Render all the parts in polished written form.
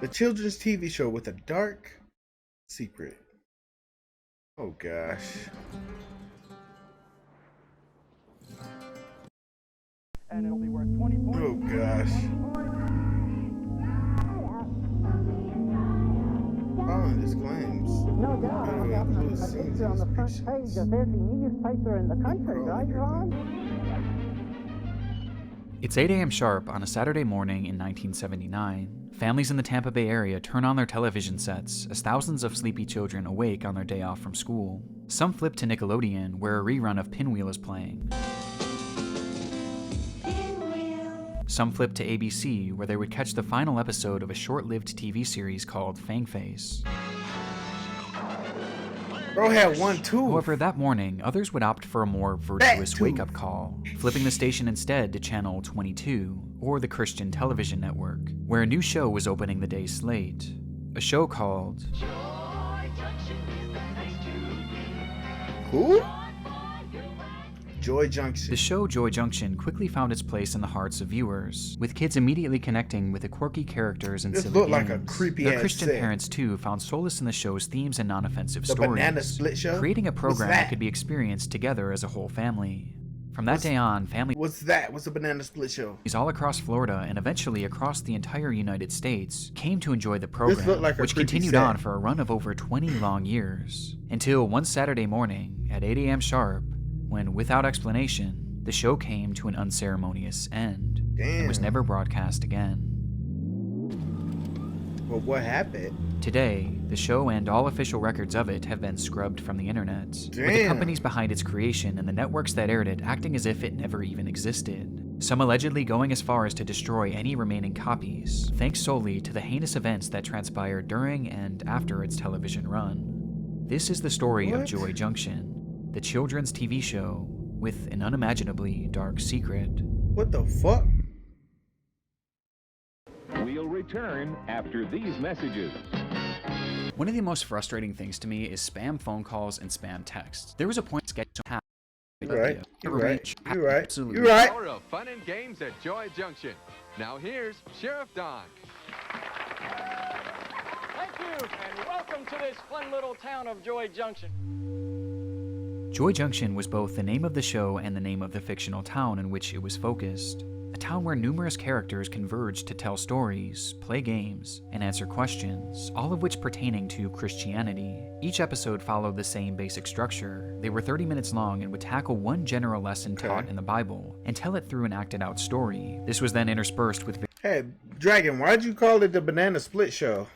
The children's TV show with a dark secret. Oh gosh. And it'll be worth 20 points. Oh gosh. Following his claims. No doubt. I got a picture on the front page of every newspaper in the country, right, Ron? It's 8 a.m. sharp on a Saturday morning in 1979. Families in the Tampa Bay area turn on their television sets as thousands of sleepy children awake on their day off from school. Some flip to Nickelodeon, where a rerun of Pinwheel is playing. Some flip to ABC, where they would catch the final episode of a short-lived TV series called Fangface. Bro had one too. However, that morning, others would opt for a more virtuous wake-up call, flipping the station instead to Channel 22, or the Christian Television Network, where a new show was opening the day's slate. A show called... Who? Joy Junction. The show Joy Junction quickly found its place in the hearts of viewers, with kids immediately connecting with the quirky characters and silly looked games. like a creepy Their ass Christian set. parents too found solace in the show's themes and non-offensive The stories, Banana Split Show? creating a program What's that could be experienced together as a whole family. From that day on, families What's that? What's a Banana Split Show? all across Florida and eventually across the entire United States came to enjoy the program, looked like a which creepy continued set. on for a run of over 20 long years, until one Saturday morning at 8 a.m. sharp, when, without explanation, the show came to an unceremonious end and was Damn. never broadcast again. Well, what happened? Today, the show and all official records of it have been scrubbed from the internet, with the Damn. companies behind its creation and the networks that aired it acting as if it never even existed, some allegedly going as far as to destroy any remaining copies, thanks solely to the heinous events that transpired during and after its television run. This is the story of What? Joy Junction, the children's TV show with an unimaginably dark secret. What the fuck? We'll return after these messages. One of the most frustrating things to me is spam phone calls and spam texts. There was a point scheduled. You're right. You're right. You're right. Absolutely. You're right. Hour of fun and games at Joy Junction. Now here's Sheriff Don. Thank you, and welcome to this fun little town of Joy Junction. Joy Junction was both the name of the show and the name of the fictional town in which it was focused. A town where numerous characters converged to tell stories, play games, and answer questions, all of which pertaining to Christianity. Each episode followed the same basic structure. They were 30 minutes long and would tackle one general lesson taught in the Bible and tell it through an acted out story. This was then interspersed with Hey, Dragon, why'd you call it the Banana Split Show?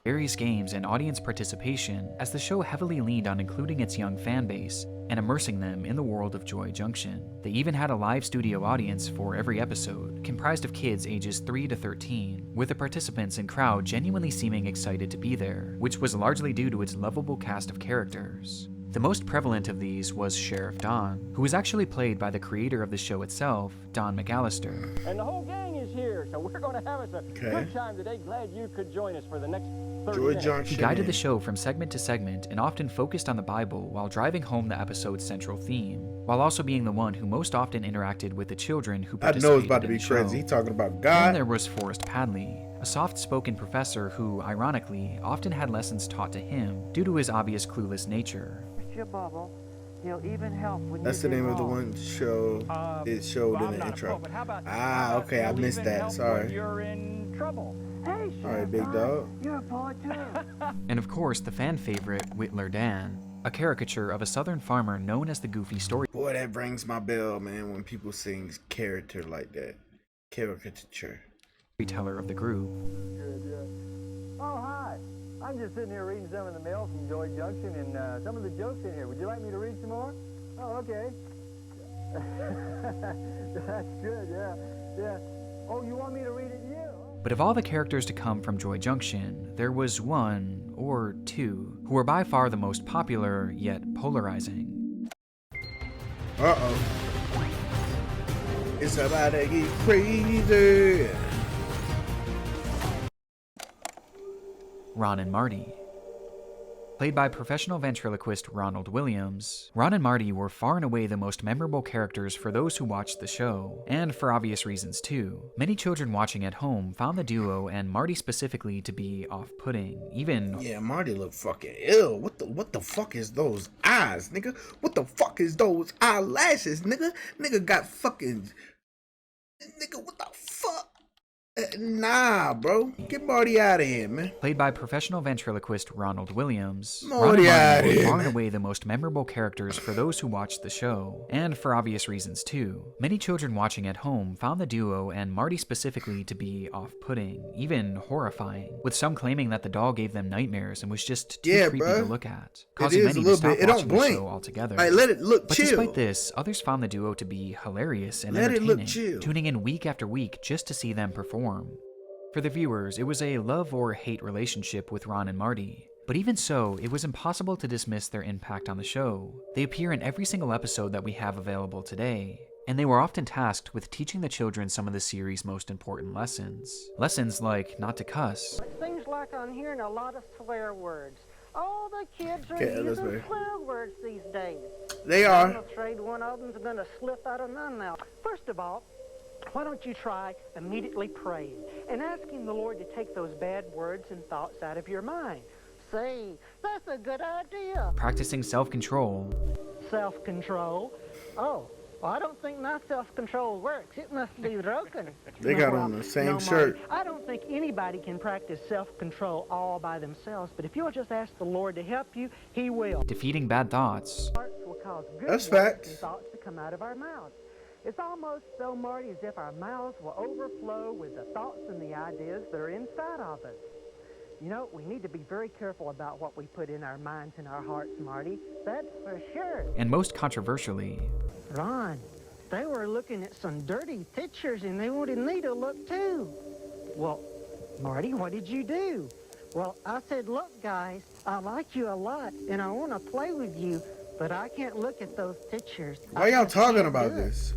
various games and audience participation, as the show heavily leaned on including its young fan base and immersing them in the world of Joy Junction. They even had a live studio audience for every episode, comprised of kids ages 3 to 13, with the participants and crowd genuinely seeming excited to be there, which was largely due to its lovable cast of characters. The most prevalent of these was Sheriff Don, who was actually played by the creator of the show itself, Don McAllister. And the whole gang is here, so we're going to have us a good time today. Glad you could join us for the next 30 Joy minutes. Junction. He guided the show from segment to segment and often focused on the Bible while driving home the episode's central theme, while also being the one who most often interacted with the children who I participated know it's about to in be the show. crazy. He talking about Then God. there was Forrest Padley, a soft-spoken professor who, ironically, often had lessons taught to him due to his obvious clueless nature. Your bubble. He'll even help when That's you the get name of the wrong. one show it showed in the intro. Ah, okay, I missed that. Sorry. You're in trouble. Hey, All right, Sheriff big Don, dog. You're a poet too. And of course, the fan favorite Whittler Dan, a caricature of a southern farmer known as the Goofy Boy, that rings my bell, man, when people sing character like that. Caricature. storyteller of the group. Good, yeah. Oh, hi. I'm just sitting here reading some of the mail from Joy Junction and some of the jokes in here. Would you like me to read some more? Oh, okay. That's good, yeah. Yeah. Oh, you want me to read it to you? But of all the characters to come from Joy Junction, there was one, or two, who were by far the most popular, yet polarizing. Uh-oh. It's about to get crazy. Ron and Marty. Played by professional ventriloquist Ronald Williams, Ron and Marty were far and away the most memorable characters for those who watched the show, and for obvious reasons too. Many children watching at home found the duo, and Marty specifically, to be off-putting, even... Yeah, Marty looked fucking ill. What the fuck is those eyes, nigga? What the fuck is those eyelashes, nigga? Nigga got fucking... Nigga, what the fuck? Nah, bro. Get Marty out of here, man. Played by professional ventriloquist Ronald Williams, Marty out of were here, far and man. away the most memorable characters for those who watched the show, and for obvious reasons too. Many children watching at home found the duo, and Marty specifically, to be off-putting, even horrifying, with some claiming that the doll gave them nightmares and was just too creepy to look at, causing many to stop watching the show altogether. Like, let it look But chill. despite this, others found the duo to be hilarious and Let it entertaining, look chill. tuning in week after week just to see them perform. For the viewers, it was a love or hate relationship with Ron and Marty. But even so, it was impossible to dismiss their impact on the show. They appear in every single episode that we have available today, and they were often tasked with teaching the children some of the series' most important lessons. Lessons like not to cuss. It seems like I'm hearing a lot of swear words. All the kids are Okay, using Elizabeth. swear words these days. They I'm are. afraid one of them's going to slip out of my mouth. First of all, why don't you try immediately praying and asking the Lord to take those bad words and thoughts out of your mind? Say, that's a good idea. Practicing self-control. Self-control? Oh, well, I don't think my self-control works. It must be broken. They got on the same Marty, shirt. I don't think anybody can practice self-control all by themselves, but if you'll just ask the Lord to help you, He will. Defeating bad thoughts. Hearts will cause good That's words facts. and thoughts to come out of our mouths. It's almost so, Marty, as if our mouths will overflow with the thoughts and the ideas that are inside of us. You know, we need to be very careful about what we put in our minds and our hearts, Marty. That's for sure. And most controversially, Ron, they were looking at some dirty pictures and they wanted me to look too. Well, Marty, what did you do? Well, I said, look, guys, I like you a lot and I want to play with you, but I can't look at those pictures. Why y'all I talking can't about do it." this?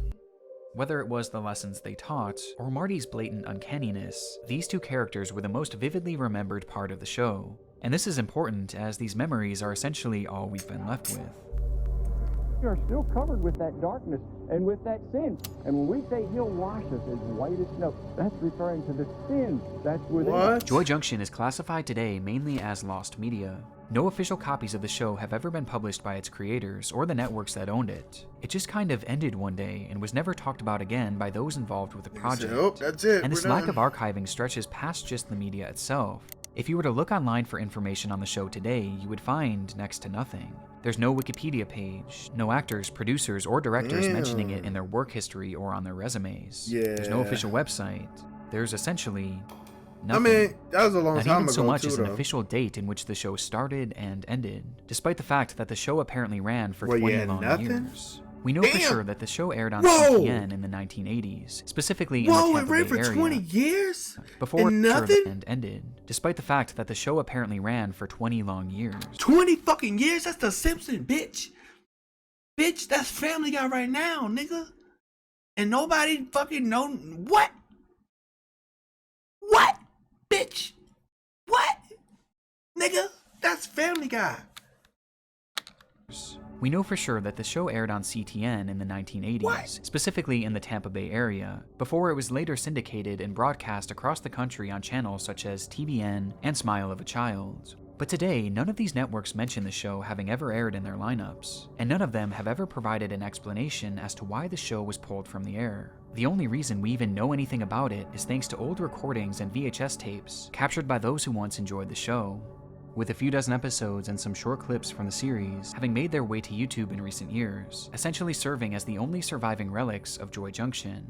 whether it was the lessons they taught, or Marty's blatant uncanniness, these two characters were the most vividly remembered part of the show. And this is important, as these memories are essentially all we've been left with. We are still covered with that darkness and with that sin. And when we say He'll wash us as white as snow, that's referring to the sin that's within us. What? Joy Junction is classified today mainly as lost media. No official copies of the show have ever been published by its creators or the networks that owned it. It just kind of ended one day and was never talked about again by those involved with the project. Oh, that's it. And this We're lack done. of archiving stretches past just the media itself. If you were to look online for information on the show today, you would find next to nothing. There's no Wikipedia page, no actors, producers, or directors Damn. mentioning it in their work history or on their resumes. There's no Yeah. official website. There's essentially I nothing. mean, that was a long Not time even ago so much too, as an though. official date in which the show started and ended, despite the fact that the show apparently ran for Well, 20 yeah, long nothing? years. We know for Damn! sure that the show aired on Whoa! CTN in the 1980s, specifically in Whoa, the it Tampa ran Bay for area. 20 years? Before And it nothing? served and ended, despite the fact that the show apparently ran for 20 long years. 20 fucking years? That's The Simpsons, bitch. Bitch, that's Family Guy right now, nigga. And nobody fucking know what? What? Bitch. What? Nigga, that's Family Guy. We know for sure that the show aired on CTN in the 1980s, What? specifically in the Tampa Bay area, before it was later syndicated and broadcast across the country on channels such as TVN and Smile of a Child. But today, none of these networks mention the show having ever aired in their lineups, and none of them have ever provided an explanation as to why the show was pulled from the air. The only reason we even know anything about it is thanks to old recordings and VHS tapes captured by those who once enjoyed the show. With a few dozen episodes and some short clips from the series having made their way to YouTube in recent years, essentially serving as the only surviving relics of Joy Junction.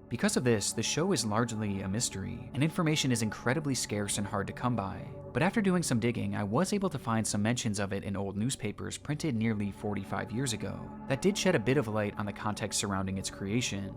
Because of this, the show is largely a mystery, and information is incredibly scarce and hard to come by. But after doing some digging, I was able to find some mentions of it in old newspapers printed nearly 45 years ago that did shed a bit of light on the context surrounding its creation.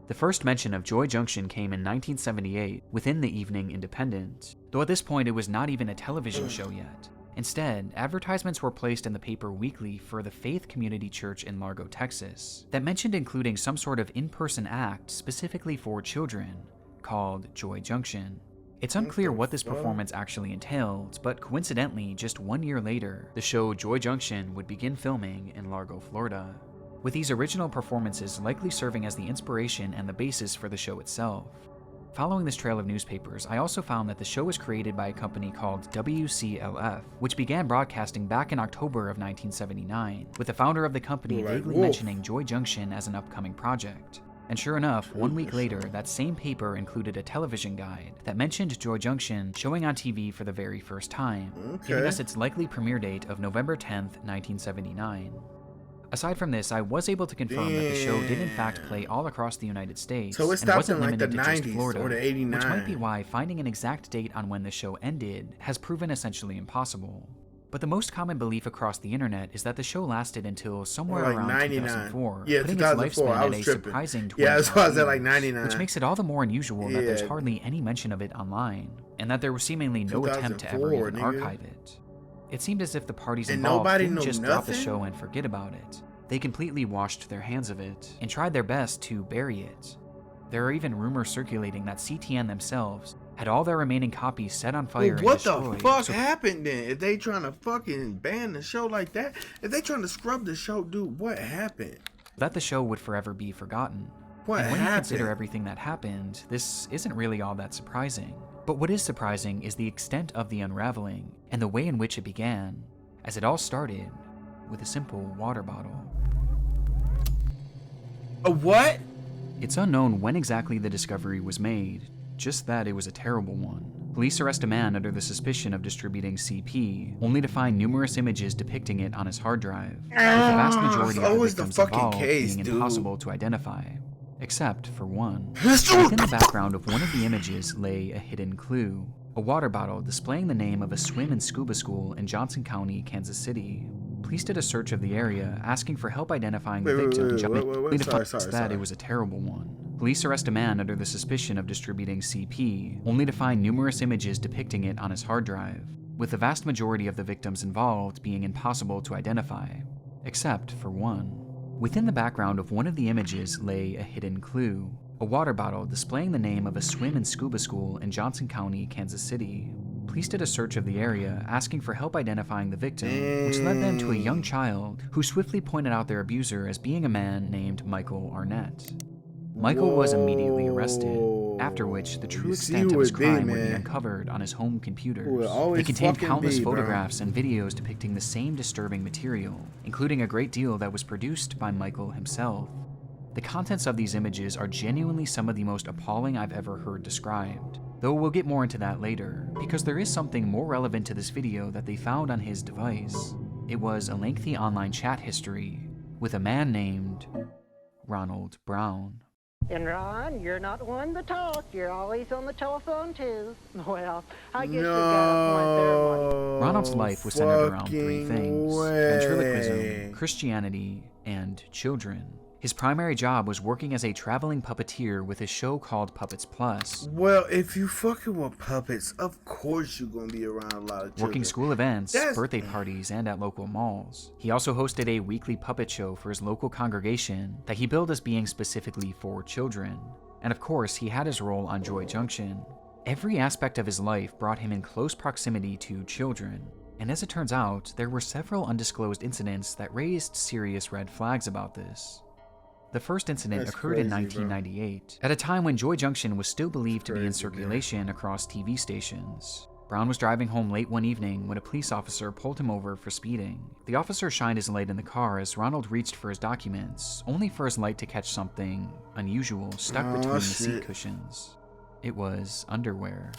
The first mention of Joy Junction came in 1978 within the Evening Independent, though at this point it was not even a television show yet. Instead, advertisements were placed in the paper weekly for the Faith Community Church in Largo, Texas, that mentioned including some sort of in-person act specifically for children, called Joy Junction. It's unclear what this performance actually entailed, but coincidentally, just 1 year later, the show Joy Junction would begin filming in Largo, Florida, with these original performances likely serving as the inspiration and the basis for the show itself. Following this trail of newspapers, I also found that the show was created by a company called WCLF, which began broadcasting back in October of 1979, with the founder of the company vaguely mentioning Joy Junction as an upcoming project. And sure enough, 1 week later, that same paper included a television guide that mentioned Joy Junction showing on TV for the very first time, giving us its likely premiere date of November 10th, 1979. Aside from this, I was able to confirm that the show did in fact play all across the United States, so it and wasn't in like limited the to just 90s Florida, or the 89. which might be why finding an exact date on when the show ended has proven essentially impossible. But the most common belief across the internet is that the show lasted until somewhere like around 99. 2004, Yeah, putting 2004. its lifespan I at was a tripping. surprising 25 Yeah, that's why I was at like years, 99. which makes it all the more unusual that there's Yeah. hardly any mention of it online, and that there was seemingly no attempt to ever 2004, even nigga. archive it. It seemed as if the parties And involved nobody didn't knew just drop the nothing? show and forget about it. They completely washed their hands of it and tried their best to bury it. There are even rumors circulating that CTN themselves had all their remaining copies set on fire and What destroyed. the fuck so happened then? If they trying to fucking ban the show like that, if they trying to scrub the show, dude, what happened? that the show would forever be forgotten. What And when you happened? consider everything that happened, this isn't really all that surprising. But what is surprising is the extent of the unraveling and the way in which it began, as it all started with a simple water bottle. A what? It's unknown when exactly the discovery was made, just that it was a terrible one. Police arrest a man under the suspicion of distributing CP, only to find numerous images depicting it on his hard drive, with the vast majority of the always the victims fucking involved case, being dude. impossible to identify, except for one. Within the background of one of the images lay a hidden clue, a water bottle displaying the name of a swim and scuba school in Johnson County, Kansas City. Police did a search of the area, asking for help identifying the victim, only to find that it was a terrible one. Police arrest a man under the suspicion of distributing CP, only to find numerous images depicting it on his hard drive, with the vast majority of the victims involved being impossible to identify, except for one. Within the background of one of the images lay a hidden clue, a water bottle displaying the name of a swim and scuba school in Johnson County, Kansas City. Police did a search of the area, asking for help identifying the victim, which led them to a young child who swiftly pointed out their abuser as being a man named Michael Arnett. Michael was immediately arrested, after which the true extent of his crime would be uncovered on his home computers. They contained countless photographs and videos depicting the same disturbing material, including a great deal that was produced by Michael himself. The contents of these images are genuinely some of the most appalling I've ever heard described, though we'll get more into that later, because there is something more relevant to this video that they found on his device. It was a lengthy online chat history with a man named Ronald Brown. And Ron, you're not one to talk. You're always on the telephone too. Well, I guess you got a point there, buddy. Ronald's life was centered around three fucking things: way. ventriloquism, Christianity, and children. His primary job was working as a traveling puppeteer with a show called Puppets Plus, Well, if you fucking with puppets, of course you're gonna be around a lot of children. working school events, That's- birthday parties, and at local malls. He also hosted a weekly puppet show for his local congregation that he billed as being specifically for children. And of course, he had his role on Joy Junction. Every aspect of his life brought him in close proximity to children. And as it turns out, there were several undisclosed incidents that raised serious red flags about this. The first incident That's occurred in crazy, bro. 1998, at a time when Joy Junction was still believed to be in Crazy, circulation across TV stations. Brown was driving home late one evening when a police officer pulled him over for speeding. The officer shined his light in the car as Ronald reached for his documents, only for his light to catch something unusual stuck between the seat shit. cushions. It was underwear.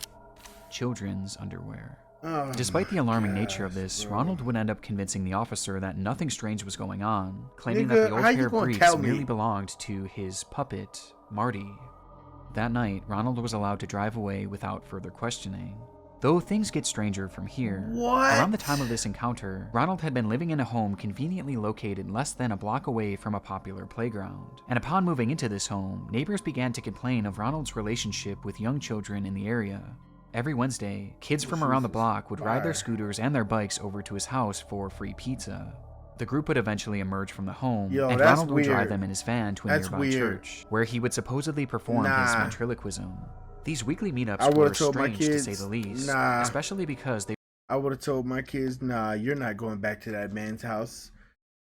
Children's underwear. Oh Despite the my alarming nature of gosh, this, bro. Ronald would end up convincing the officer that nothing strange was going on, claiming Nigga, that the old how you pair of gonna briefs tell me? merely belonged to his puppet, Marty. That night, Ronald was allowed to drive away without further questioning. Though things get stranger from here. What? Around the time of this encounter, Ronald had been living in a home conveniently located less than a block away from a popular playground. And upon moving into this home, neighbors began to complain of Ronald's relationship with young children in the area. Every Wednesday, kids from around the block would ride their scooters and their bikes over to his house for free pizza. The group would eventually emerge from the home, Yo, and that's Ronald would drive weird. them in his van to a That's nearby weird. church, where he would supposedly perform his Nah. ventriloquism. These weekly meetups I were would have told my strange to kids, say the least, nah. especially because they I would have told my kids, nah, you're not going back to that man's house.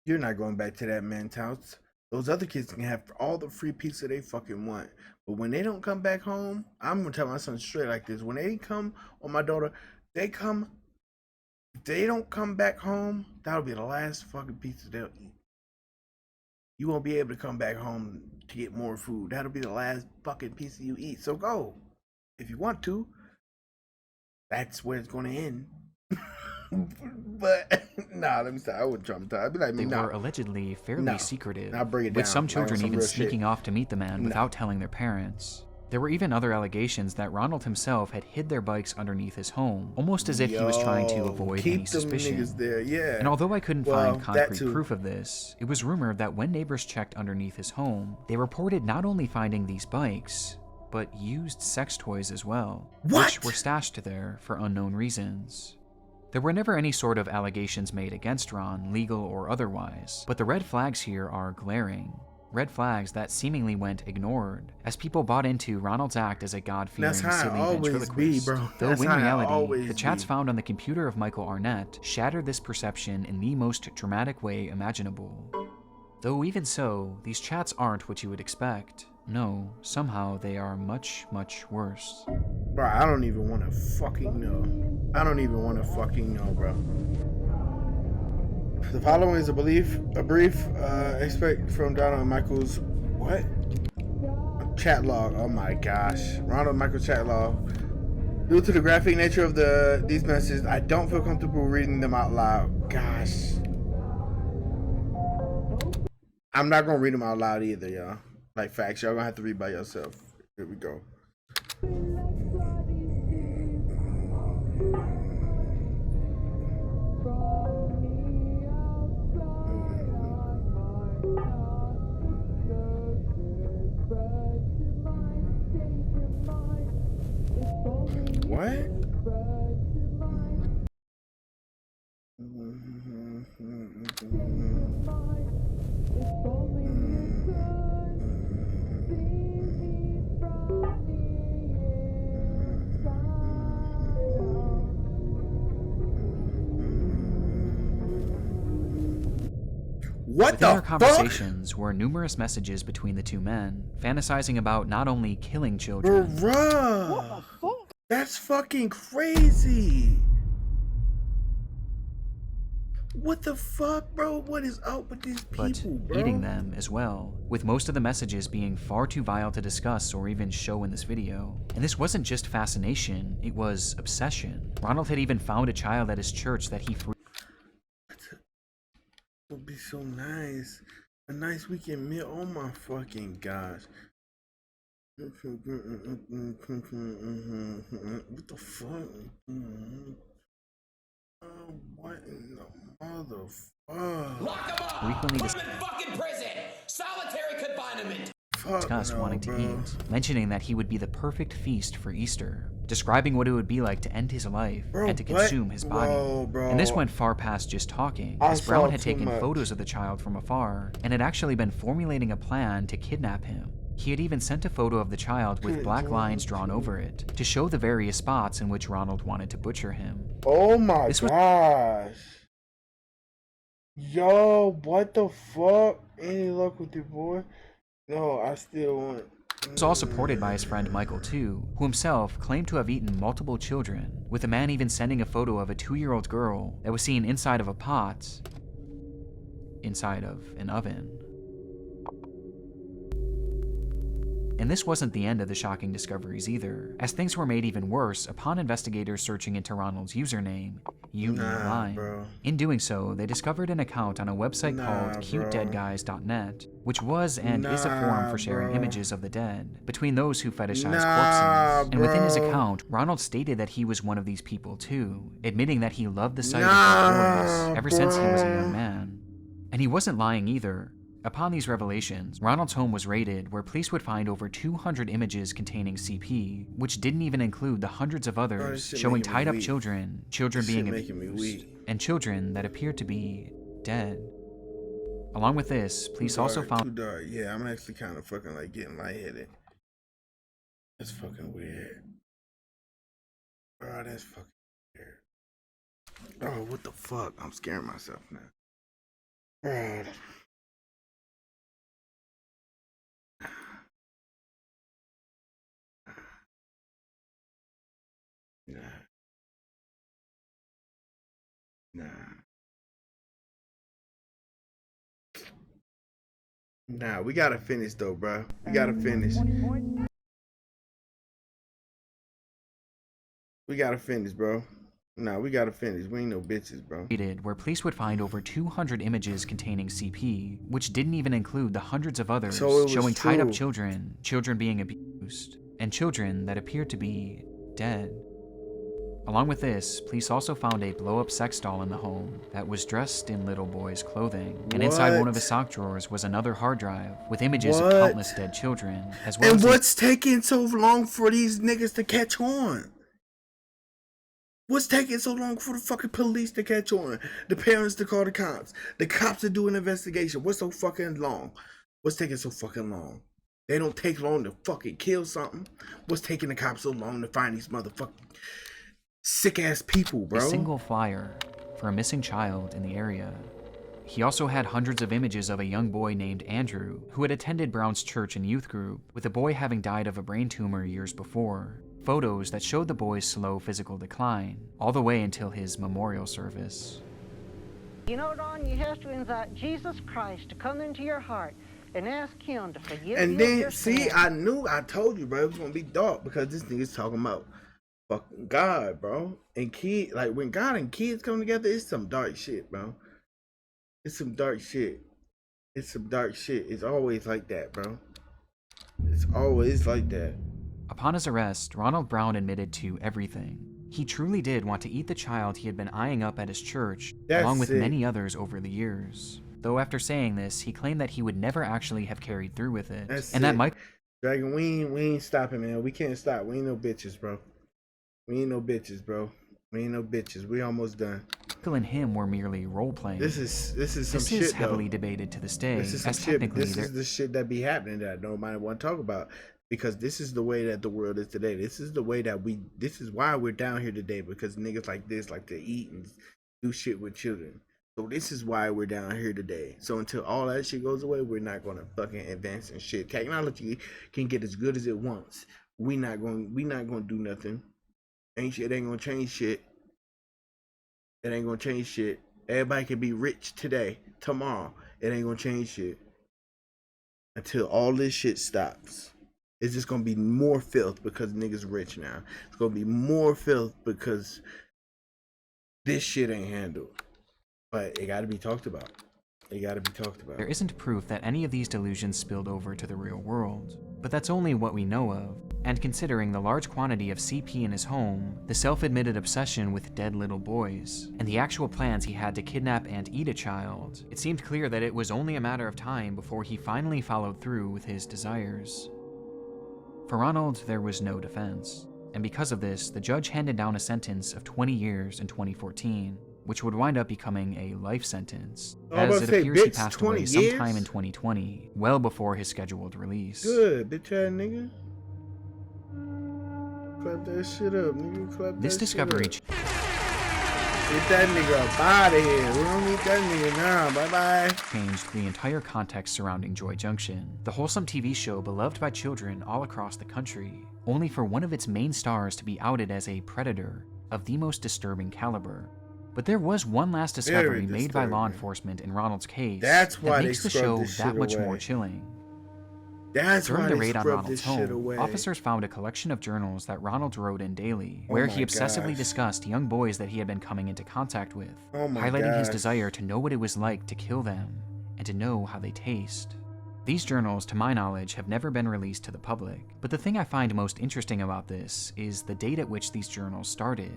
You're not going back to that man's house. Those other kids can have all the free pizza they fucking want. But when they don't come back home, I'm gonna tell my son straight like this. When they come, or my daughter, they come, if they don't come back home, that'll be the last fucking pizza they'll eat. You won't be able to come back home to get more food. That'll be the last fucking pizza you eat. So go. If you want to. That's where it's gonna end. But nah, let me stop. I wouldn't traumatize. I'd be like, they nah. were allegedly fairly secretive, I'll bring it with down, some like, children some even real sneaking shit. off to meet the man without telling their parents. There were even other allegations that Ronald himself had hid their bikes underneath his home, almost as if he was trying to avoid keep any them suspicion. niggas there, yeah. And although I couldn't Well, find that concrete too. proof of this, it was rumored that when neighbors checked underneath his home, they reported not only finding these bikes, but used sex toys as well, which were stashed there for unknown reasons. There were never any sort of allegations made against Ron, legal or otherwise, but the red flags here are glaring. Red flags that seemingly went ignored, as people bought into Ronald's act as a God-fearing, silly ventriloquist. Though in reality, the chats found on the computer of Michael Arnett shattered this perception in the most dramatic way imaginable. Though even so, these chats aren't what you would expect. No, somehow they are much, much worse. Bro, I don't even want to fucking know. I don't even want to fucking know, bro. The following is a brief extract from Donald and Michael's what? Chat log. Oh my gosh, Ronald and Michael's chat log. Due to the graphic nature of these messages, I don't feel comfortable reading them out loud. Gosh, I'm not gonna read them out loud either, y'all. Like facts, y'all gonna have to read by yourself. Here we go. What? What Within the their fuck? conversations were numerous messages between the two men, fantasizing about not only killing children, Bruh, that's fucking crazy. What the fuck, bro? What is up with these people, but bro? eating them as well, with most of the messages being far too vile to discuss or even show in this video. And this wasn't just fascination, it was obsession. Ronald had even found a child at his church that he Would be so nice. A nice weekend meal. Oh my fucking gosh. What the fuck? What in the motherfucker? Lock him up! frequently Put him in fucking prison! Solitary confinement! discussed wanting to eat, mentioning that he would be the perfect feast for Easter, describing what it would be like to end his life and to consume his body. And this went far past just talking, as Brown had taken photos of the child from afar and had actually been formulating a plan to kidnap him. He had even sent a photo of the child with black lines drawn over it to show the various spots in which Ronald wanted to butcher him. Oh my gosh. Yo, what the fuck? Any luck with your boy? No, I still want. He was all supported by his friend Michael too, who himself claimed to have eaten multiple children, with the man even sending a photo of a 2-year-old girl that was seen inside of a pot, inside of an oven. And this wasn't the end of the shocking discoveries either, as things were made even worse upon investigators searching into Ronald's username, OLight. In doing so, they discovered an account on a website called cutedeadguys.net, which was and is a forum for sharing images of the dead between those who fetishize corpses. And within his account, Ronald stated that he was one of these people too, admitting that he loved the sight of dead boys ever since he was a young man. And he wasn't lying either. Upon these revelations, Ronald's home was raided, where police would find over 200 images containing CP, which didn't even include the hundreds of others showing tied-up children, children being abused, and children that appeared to be dead. Along with this, police also found— Yeah, I'm actually kind of fucking like getting lightheaded. That's fucking weird. Bro, that's fucking weird. Oh, what the fuck? I'm scaring myself now. Bro. Nah. Nah. Nah, we gotta finish though, bro. We gotta finish. We gotta finish, bro. Nah, we gotta finish. We ain't no bitches, bro. Where police would find over 200 images containing CP, which didn't even include the hundreds of others showing tied-up children, children being abused, and children that appeared to be dead. Along with this, police also found a blow-up sex doll in the home that was dressed in little boy's clothing, and inside one of his sock drawers was another hard drive with images of countless dead children, as well as— And what's taking so long for these niggas to catch on? What's taking so long for the fucking police to catch on? The parents to call the cops to do an investigation. What's so fucking long? What's taking so fucking long? They don't take long to fucking kill something. What's taking the cops so long to find these motherfucking sick ass people, bro? A single flyer for a missing child in the area. He also had hundreds of images of a young boy named Andrew who had attended Brown's church and youth group, with the boy having died of a brain tumor years before. Photos that showed the boy's slow physical decline, all the way until his memorial service. You know, Don, you have to invite Jesus Christ to come into your heart and ask him to forgive you. And then, see, I told you, bro, it was gonna be dark because this nigga's talking about fucking God, bro. And kid, like when God and kids come together, it's some dark shit, bro. It's some dark shit. It's some dark shit. It's always like that, bro. It's always like that. Upon his arrest, Ronald Brown admitted to everything. He truly did want to eat the child he had been eyeing up at his church, along with many others over the years. Though after saying this, he claimed that he would never actually have carried through with it. That Mike— Dragon, we ain't stopping, man. We can't stop. We ain't no bitches, bro. We ain't no bitches, bro. We ain't no bitches. We almost done. Michael and him were merely role-playing. This is some shit, This is heavily debated to this day. This is some shit. This is the shit that be happening that nobody want to talk about. Because this is the way that the world is today. This is the way that this is why we're down here today. Because niggas like this like to eat and do shit with children. So this is why we're down here today. So until all that shit goes away, we're not gonna fucking advance and shit. Technology can get as good as it wants. We not gonna do nothing. It ain't gonna change shit. It ain't gonna change shit. Everybody can be rich today, tomorrow. It ain't gonna change shit. Until all this shit stops. It's just gonna be more filth because niggas rich now. It's gonna be more filth because this shit ain't handled. But it gotta be talked about. It gotta be talked about. There isn't proof that any of these delusions spilled over to the real world, but that's only what we know of. And considering the large quantity of CP in his home, the self-admitted obsession with dead little boys, and the actual plans he had to kidnap and eat a child, it seemed clear that it was only a matter of time before he finally followed through with his desires. For Ronald, there was no defense, and because of this, the judge handed down a sentence of 20 years in 2014, which would wind up becoming a life sentence, as it appears he passed away sometime in 2020, well before his scheduled release. Good, bitch ass nigga. Clap that shit up, nigga. Clap this that discovery shit up. Get that nigga up out of here. We don't need that nigga now. Bye-bye. Changed the entire context surrounding Joy Junction, the wholesome TV show beloved by children all across the country, only for one of its main stars to be outed as a predator of the most disturbing caliber. But there was one last discovery made by law enforcement in Ronald's case that makes the show that much more chilling. During the raid on Ronald's home, officers found a collection of journals that Ronald wrote in daily, where he obsessively discussed young boys that he had been coming into contact with, highlighting his desire to know what it was like to kill them, and to know how they taste. These journals, to my knowledge, have never been released to the public, but the thing I find most interesting about this is the date at which these journals started.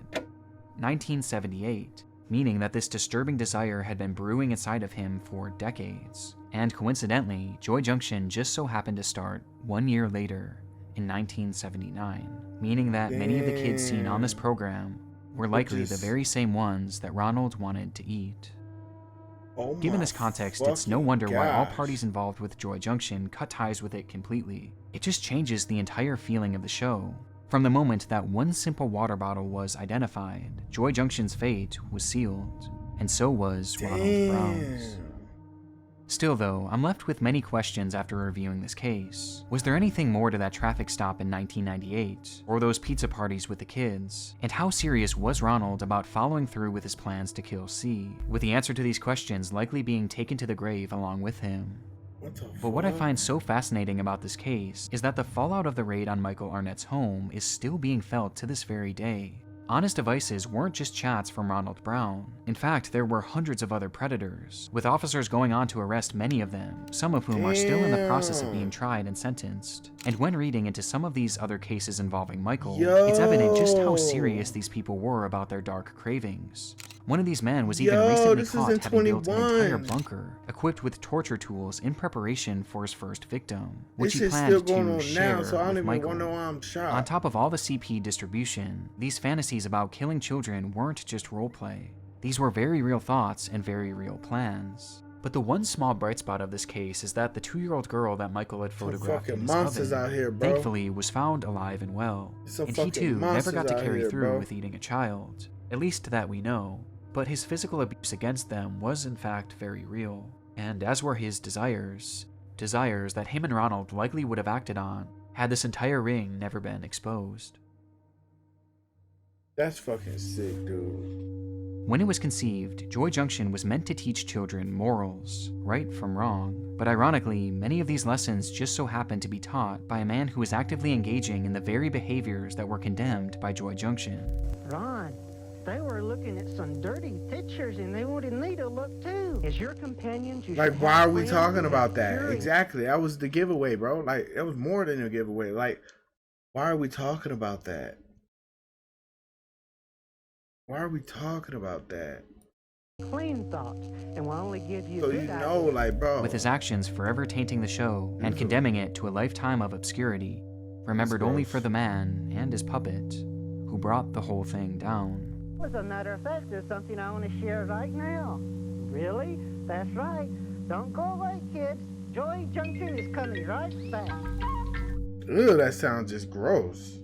1978, meaning that this disturbing desire had been brewing inside of him for decades. And coincidentally, Joy Junction just so happened to start 1 year later, in 1979, meaning that many of the kids seen on this program were likely the very same ones that Ronald wanted to eat. Oh Given my this context, it's no wonder why all gosh. parties involved with Joy Junction cut ties with it completely. It just changes the entire feeling of the show. From the moment that one simple water bottle was identified, Joy Junction's fate was sealed, and so was Ronald Brown's. Still though, I'm left with many questions after reviewing this case. Was there anything more to that traffic stop in 1998, or those pizza parties with the kids? And how serious was Ronald about following through with his plans to kill C, with the answer to these questions likely being taken to the grave along with him? But what I find so fascinating about this case is that the fallout of the raid on Michael Arnett's home is still being felt to this very day. Honest devices weren't just chats from Ronald Brown. In fact, there were hundreds of other predators, with officers going on to arrest many of them, some of whom are still in the process of being tried and sentenced. And when reading into some of these other cases involving Michael, it's evident just how serious these people were about their dark cravings. One of these men was even recently caught having built an entire bunker, equipped with torture tools in preparation for his first victim, which he planned to share with Michael. On top of all the CP distribution, these fantasies about killing children weren't just roleplay. These were very real thoughts and very real plans. But the one small bright spot of this case is that the 2-year-old girl that Michael had photographed in his oven, out here, bro. thankfully was found alive and well, and he too never got to carry through with eating a child, at least that we know. But his physical abuse against them was in fact very real, and as were his desires that him and Ronald likely would have acted on had this entire ring never been exposed. That's fucking sick, dude. When it was conceived, Joy Junction was meant to teach children morals, right from wrong, but ironically, many of these lessons just so happened to be taught by a man who was actively engaging in the very behaviors that were condemned by Joy Junction. Ron, they were looking at some dirty pictures and they wanted me to look too. As your companions, you Like, should why have are we friends talking who have about that? purity. Exactly. That was the giveaway, bro. Like, that was more than a giveaway. Like, why are we talking about that? Why are we talking about that? Clean thoughts, and will only give you So good you know, ideas. like, bro. With his actions forever tainting the show and condemning it to a lifetime of obscurity, remembered only for the man and his puppet, who brought the whole thing down. As a matter of fact, there's something I want to share right now. Really? That's right. Don't go away, kids. Joy Junction is coming right back. Ugh, that sounds just gross.